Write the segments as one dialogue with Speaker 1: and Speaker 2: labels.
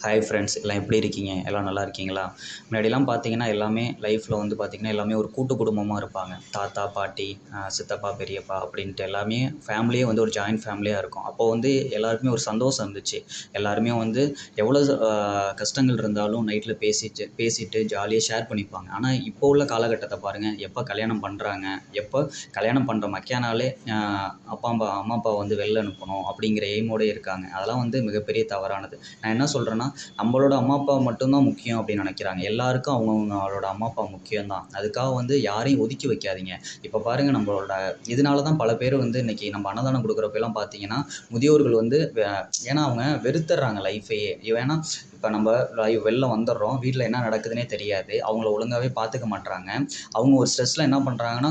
Speaker 1: Hi friends, எல்லாம் எப்படி இருக்கீங்க? எல்லாம் நல்லா இருக்கீங்களா? முன்னாடிலாம் பார்த்தீங்கன்னா எல்லாமே லைஃப்பில் வந்து பார்த்திங்கன்னா எல்லாமே ஒரு கூட்டு குடும்பமாக இருப்பாங்க. தாத்தா, பாட்டி, சித்தப்பா, பெரியப்பா அப்படின்ட்டு எல்லாமே ஃபேமிலியே வந்து ஒரு ஜாயிண்ட் ஃபேமிலியாக இருக்கும். அப்போ வந்து எல்லாருக்குமே ஒரு சந்தோஷம் இருந்துச்சு. எல்லாருமே வந்து எவ்வளோ கஷ்டங்கள் இருந்தாலும் நைட்டில் பேசிட்டு ஜாலியாக ஷேர் பண்ணிப்பாங்க. ஆனால் இப்போ உள்ள காலகட்டத்தை பாருங்கள், எப்போ கல்யாணம் பண்ணுறாங்க, எப்போ கல்யாணம் பண்ணுற மக்கியானாலே அம்மா அப்பா வந்து வெளில அனுப்பணும் அப்படிங்கிற எய்மோடு இருக்காங்க. அதெல்லாம் வந்து மிகப்பெரிய தவறானது. நான் என்ன சொல்கிறேன்னா, நம்மளோட அம்மா அப்பா மட்டும்தான் முக்கியம் அப்படின்னு நினைக்கிறாங்க. எல்லாருக்கும் அவங்கவுங்களோட அம்மா அப்பா முக்கியம் தான். அதுக்காக வந்து யாரையும் ஒதுக்கி வைக்காதீங்க. இப்போ பாருங்கள், நம்மளோட இதனால தான் பல பேர் வந்து இன்றைக்கி நம்ம அன்னதானம் கொடுக்குறப்பெல்லாம் பார்த்தீங்கன்னா முதியோர்கள் வந்து ஏன்னா அவங்க வெறுத்துடுறாங்க லைஃபையே. ஏன்னா இப்போ நம்ம வெளில வந்துடுறோம், வீட்டில் என்ன நடக்குதுன்னே தெரியாது, அவங்கள ஒழுங்காகவே பார்த்துக்க மாட்றாங்க. அவங்க ஒரு ஸ்ட்ரெஸ்ஸில் என்ன பண்ணுறாங்கன்னா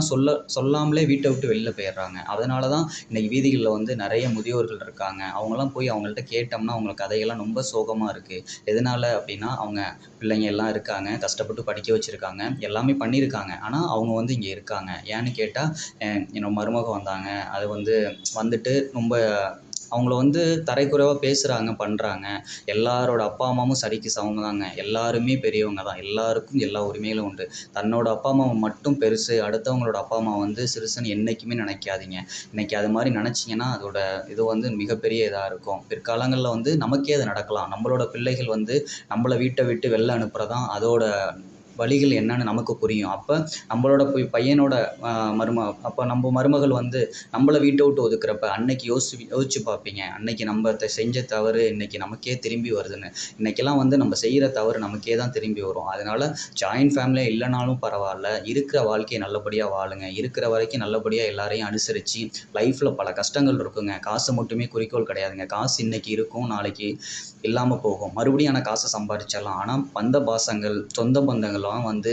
Speaker 1: சொல்லாமலே வீட்டை விட்டு வெளில போயிடுறாங்க. அதனால தான் இன்றைக்கி வீதிகளில் வந்து நிறைய முதியோர்கள் இருக்காங்க. அவங்களாம் போய் அவங்கள்ட்ட கேட்டோம்னா அவங்க கதையெல்லாம் ரொம்ப சோகமாக இருக்குது. எதனால் அப்படின்னா, அவங்க பிள்ளைங்க எல்லாம் இருக்காங்க, கஷ்டப்பட்டு படிக்க வச்சுருக்காங்க, எல்லாமே பண்ணியிருக்காங்க. ஆனால் அவங்க வந்து இங்கே இருக்காங்க. ஏன்னு கேட்டால், என்னோட மருமக வந்தாங்க, அது வந்து வந்துட்டு ரொம்ப அவங்கள வந்து தரைக்குறைவாக பேசுகிறாங்க, பண்ணுறாங்க. எல்லாரோட அப்பா அம்மாவும் சரிக்கு சமம் தாங்க. எல்லாருமே பெரியவங்க தான். எல்லாருக்கும் எல்லா உரிமைகளும் உண்டு. தன்னோட அப்பா அம்மாவை மட்டும் பெருசு, அடுத்தவங்களோட அப்பா அம்மா வந்து சிறுசுன்னு என்றைக்குமே நினைக்காதீங்க. இன்றைக்கி அது மாதிரி நினச்சிங்கன்னா அதோட இது வந்து மிகப்பெரிய இதாக இருக்கும். பிற்காலங்களில் வந்து நமக்கே அது நடக்கலாம். நம்மளோட பிள்ளைகள் வந்து நம்மளை வீட்டை விட்டு வெளில அனுப்புகிறதான் அதோட வழிகள் என்னன்னு நமக்கு புரியும். அப்போ நம்மளோட பையனோட அப்போ நம்ம மருமகள் வந்து நம்மளை வீட்டை விட்டு ஒதுக்குறப்ப அன்னைக்கு யோசிச்சு பார்ப்பீங்க, அன்னைக்கு நம்ம செஞ்ச தவறு இன்னைக்கு நமக்கே திரும்பி வருதுன்னு. இன்றைக்கெல்லாம் வந்து நம்ம செய்கிற தவறு நமக்கே தான் திரும்பி வரும். அதனால் ஜாயின்ட் ஃபேமிலியாக இல்லைனாலும் பரவாயில்ல, இருக்கிற வாழ்க்கையை நல்லபடியாக வாழுங்க. இருக்கிற வரைக்கும் நல்லபடியாக எல்லாரையும் அனுசரித்து லைஃப்பில் பல கஷ்டங்கள் இருக்குங்க. காசு மட்டுமே குறிக்கோள் கிடையாதுங்க. காசு இன்றைக்கி இருக்கும், நாளைக்கு இல்லாமல் போகும். மறுபடியும் ஆனால் காசை சம்பாதிச்சிடலாம். ஆனால் பந்த பாசங்கள், சொந்த பந்தங்கள்லாம் வந்து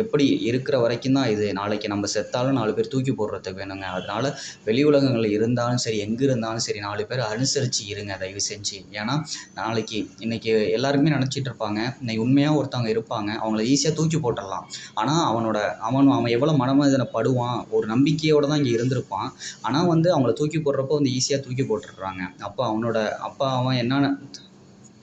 Speaker 1: எப்படி இருக்கிற வரைக்கும் தான் இது. நாளைக்கு நம்ம செத்தாலும் 4 பேர் தூக்கி போடுறதுக்கு வேணுங்க. அதனால் வெளி உலகங்களில் இருந்தாலும் சரி, எங்கே இருந்தாலும் சரி, 4 பேர் அனுசரித்து இருங்க தயவு செஞ்சு. ஏன்னா நாளைக்கு இன்றைக்கி எல்லாருமே நினச்சிட்டு இருப்பாங்க, இன்னைக்கு உண்மையாக ஒருத்தவங்க இருப்பாங்க, அவங்கள ஈஸியாக தூக்கி போட்டுடலாம். ஆனால் அவன் எவ்வளோ மனவேதனை படுவான், ஒரு நம்பிக்கையோடு தான் இங்கே இருந்திருப்பான். ஆனால் வந்து அவங்கள தூக்கி போடுறப்போ வந்து ஈஸியாக தூக்கி போட்டுடுறாங்க. அப்போ அவன் என்னென்ன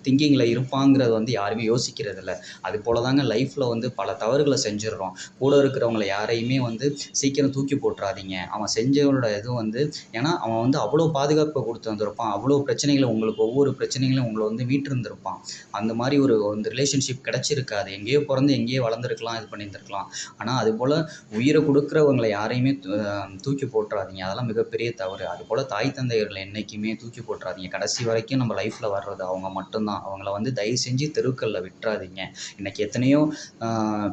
Speaker 1: திங்கிங்கில் இருப்பாங்கிறது வந்து யாருமே யோசிக்கிறதில்ல. அது போல தாங்க லைஃப்பில் வந்து பல தவறுகளை செஞ்சிடுறோம். கூட இருக்கிறவங்கள யாரையுமே வந்து சீக்கிரம் தூக்கி போட்டுறாதீங்க. அவன் செஞ்சவனோட இது வந்து ஏன்னா அவன் வந்து அவ்வளோ பாதுகாப்பை கொடுத்து வந்திருப்பான். அவ்வளோ பிரச்சனைகளை உங்களுக்கு ஒவ்வொரு பிரச்சனைகளையும் உங்களை வந்து மீட்டிருந்திருப்பான். அந்த மாதிரி ஒரு ரிலேஷன்ஷிப் கிடச்சிருக்காது. எங்கேயோ பிறந்து எங்கேயோ வளர்ந்துருக்கலாம், இது பண்ணியிருந்திருக்கலாம். ஆனால் அதுபோல் உயிரை கொடுக்குறவங்களை யாரையுமே தூக்கி போட்டுறாதீங்க. அதெல்லாம் மிகப்பெரிய தவறு. அதுபோல் தாய் தந்தையர்களை என்றைக்குமே தூக்கி போட்டுறாதீங்க. கடைசி வரைக்கும் நம்ம லைஃப்பில் வர்றது அவங்க மட்டும்தான். அவங்கள வந்து தயவு செஞ்சு தெருக்களில் விட்டுறாதீங்க. இன்றைக்கி எத்தனையோ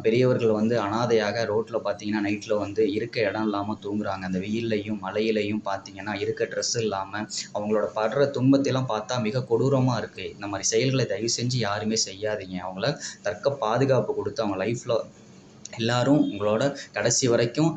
Speaker 1: பெரியவர்கள் வந்து அனாதையாக ரோட்டில் பார்த்தீங்கன்னா நைட்டில் வந்து இருக்க இடம் இல்லாமல் தூங்குறாங்க. அந்த வெயில்லையும் மழையிலையும் பார்த்தீங்கன்னா இருக்க ட்ரெஸ் இல்லாமல் அவங்களோட படுற துன்பத்தையெல்லாம் பார்த்தா மிக கொடூரமாக இருக்குது. இந்த மாதிரி செயல்களை தயவு செஞ்சு யாருமே செய்யாதீங்க. அவங்கள தக்க பாதுகாப்பு கொடுத்து அவங்க லைஃப்பில் எல்லோரும் உங்களோட கடைசி வரைக்கும்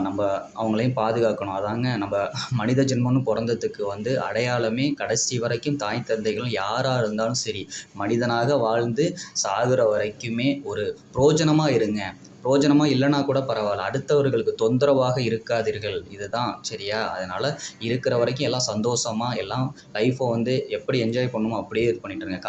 Speaker 1: நம்ம அவங்களையும் பாதுகாக்கணும். அதாங்க நம்ம மனித ஜென்மம்னு பிறந்ததுக்கு வந்து அடையாளமே. கடைசி வரைக்கும் தாய் தந்தைகள் யாராக இருந்தாலும் சரி, மனிதனாக வாழ்ந்து சாகுற வரைக்குமே ஒரு பிரோஜனமாக இருங்க. பிரோஜனமாக இல்லைனா கூட பரவாயில்ல, அடுத்தவர்களுக்கு தொந்தரவாக இருக்காதீர்கள். இதுதான் சரியா? அதனால் இருக்கிற வரைக்கும் எல்லாம் சந்தோஷமாக எல்லாம் லைஃப்பை வந்து எப்படி என்ஜாய் பண்ணணுமோ அப்படியே இது பண்ணிட்டுருங்க.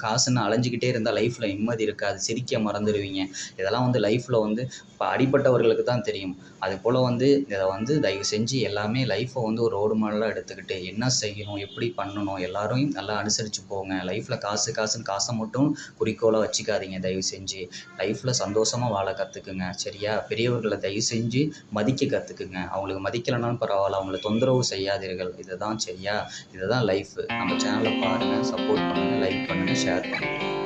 Speaker 1: காசுன்னு அலைஞ்சிக்கிட்டே இருந்தால் லைஃப்பில் நிம்மதி இருக்காது. சிரிக்க மறந்துடுவீங்க. இதெல்லாம் வந்து லைஃப்பில் வந்து இப்போ அடிப்பட்டவர்களுக்கு தான் தெரியும். அதுபோல் வந்து இதை வந்து தயவு செஞ்சு எல்லாமே லைஃப்பை வந்து ஒரு ரோடு மாடலாக எடுத்துக்கிட்டு என்ன செய்யணும், எப்படி பண்ணணும், எல்லாரையும் நல்லா அனுசரித்து போங்க. லைஃப்பில் காசுன்னு காசை மட்டும் குறிக்கோளாக வச்சுக்காதீங்க தயவு செஞ்சு. லைஃப்பில் சந்தோஷமாக வாழ கற்றுக்குங்க. சரியா? பெரியவர்களை தயவு செஞ்சு மதிக்க கற்றுக்குங்க. அவங்களுக்கு மதிக்கலைனாலும் பரவாயில்ல, அவங்கள தொந்தரவு செய்யாதீர்கள். இதுதான் சரியா? இதுதான் லைஃபு. நம்ம சேனலை பாருங்கள், சப்போர்ட் பண்ணுங்கள், லைக் பண்ணுங்கள், ஷேர் பண்ணுங்கள்.